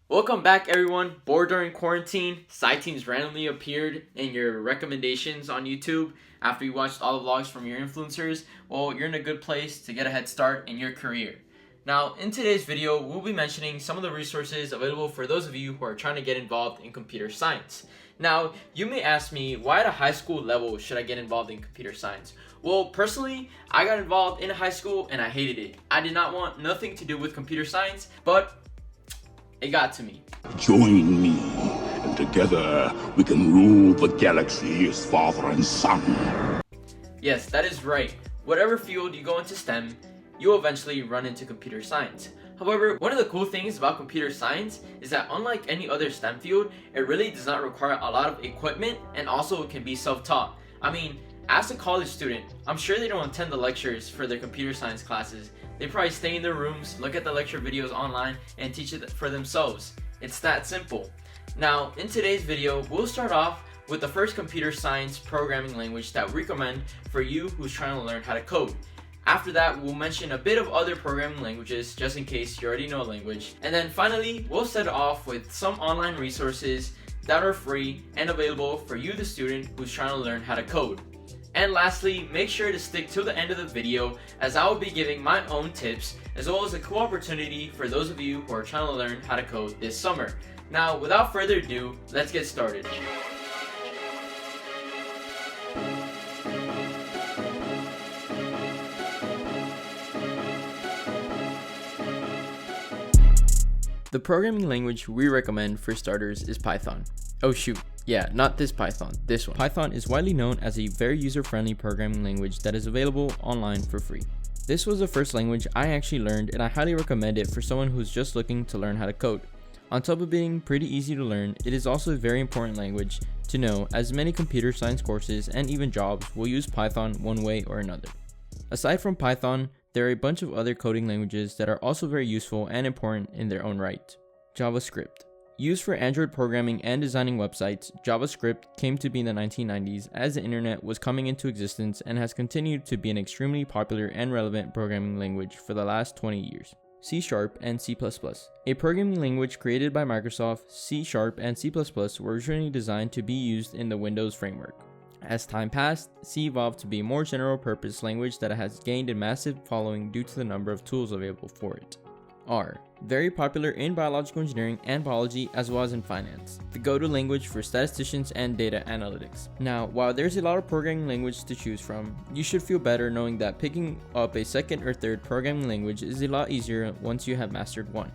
Welcome back everyone. Bored during quarantine, side teams randomly appeared in your recommendations on YouTube after you watched all the vlogs from your influencers. Well, you're in a good place to get a head start in your career. Now, in today's video, we'll be mentioning some of the resources available for those of you who are trying to get involved in computer science. Now, you may ask me, why at a high school level should I get involved in computer science? Well, personally, I got involved in high school and I hated it. I did not want nothing to do with computer science, but it got to me. Join me, and together we can rule the galaxy as father and son. Yes, that is right. Whatever field you go into STEM, you'll eventually run into computer science. However, one of the cool things about computer science is that unlike any other STEM field, it really does not require a lot of equipment, and also it can be self-taught. I mean, as a college student, I'm sure they don't attend the lectures for their computer science classes. They probably stay in their rooms, look at the lecture videos online, and teach it for themselves. It's that simple. Now, in today's video, we'll start off with the first computer science programming language that we recommend for you who's trying to learn how to code. After that, we'll mention a bit of other programming languages just in case you already know a language. And then finally, we'll set it off with some online resources that are free and available for you, the student who's trying to learn how to code. And lastly, make sure to stick till the end of the video, as I will be giving my own tips as well as a cool opportunity for those of you who are trying to learn how to code this summer. Now, without further ado, let's get started. The programming language we recommend for starters is Python. Oh shoot, yeah, not this Python, this one. Python is widely known as a very user-friendly programming language that is available online for free. This was the first language I actually learned, and I highly recommend it for someone who's just looking to learn how to code. On top of being pretty easy to learn, it is also a very important language to know, as many computer science courses and even jobs will use Python one way or another. Aside from Python, there are a bunch of other coding languages that are also very useful and important in their own right. JavaScript. Used for Android programming and designing websites, JavaScript came to be in the 1990s as the internet was coming into existence and has continued to be an extremely popular and relevant programming language for the last 20 years. C# and C++. A programming language created by Microsoft, C# and C++ were originally designed to be used in the Windows framework. As time passed, C evolved to be a more general-purpose language that has gained a massive following due to the number of tools available for it. R. Very popular in biological engineering and biology as well as in finance. The go-to language for statisticians and data analytics. Now, while there's a lot of programming language to choose from, you should feel better knowing that picking up a second or third programming language is a lot easier once you have mastered one.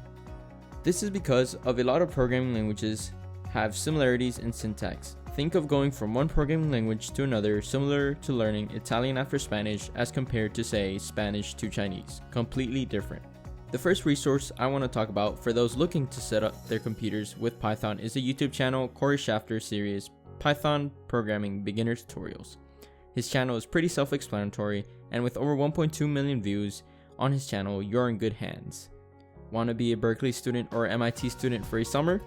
This is because of a lot of programming languages have similarities in syntax. Think of going from one programming language to another, similar to learning Italian after Spanish as compared to, say, Spanish to Chinese. Completely different. The first resource I want to talk about for those looking to set up their computers with Python is the YouTube channel Corey Shafter's series, Python Programming Beginner Tutorials. His channel is pretty self-explanatory, and with over 1.2 million views on his channel, you're in good hands. Want to be a Berkeley student or MIT student for a summer?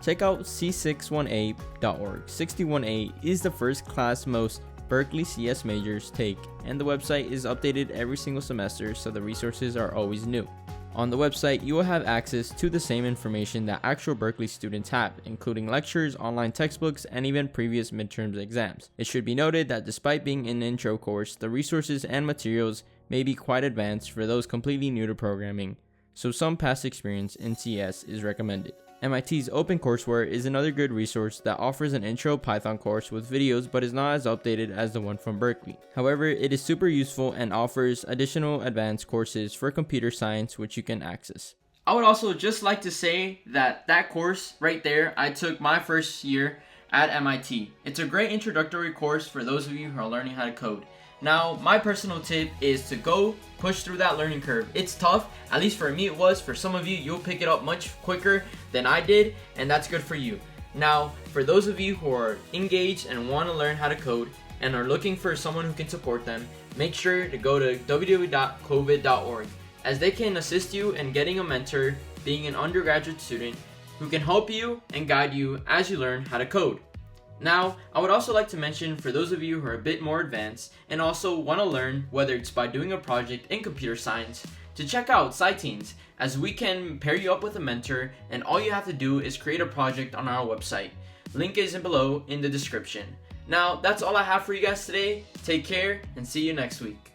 Check out c61a.org. 61A is the first class most Berkeley CS majors take, and the website is updated every single semester, so the resources are always new. On the website, you will have access to the same information that actual Berkeley students have, including lectures, online textbooks, and even previous midterms exams. It should be noted that despite being an intro course, the resources and materials may be quite advanced for those completely new to programming, so some past experience in CS is recommended. MIT's OpenCourseWare is another good resource that offers an intro Python course with videos but is not as updated as the one from Berkeley. However, it is super useful and offers additional advanced courses for computer science which you can access. I would also just like to say that course right there I took my first year at MIT. It's a great introductory course for those of you who are learning how to code. Now, my personal tip is to go push through that learning curve. It's tough, at least for me it was. For some of you, you'll pick it up much quicker than I did, and that's good for you. Now, for those of you who are engaged and want to learn how to code and are looking for someone who can support them, make sure to go to www.covid.org, as they can assist you in getting a mentor, being an undergraduate student, who can help you and guide you as you learn how to code. Now, I would also like to mention for those of you who are a bit more advanced and also want to learn, whether it's by doing a project in computer science, to check out SciTeens, as we can pair you up with a mentor, and all you have to do is create a project on our website. Link is below in the description. Now, that's all I have for you guys today. Take care and see you next week.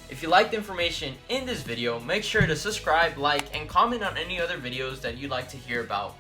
If you liked the information in this video, make sure to subscribe, like, and comment on any other videos that you'd like to hear about.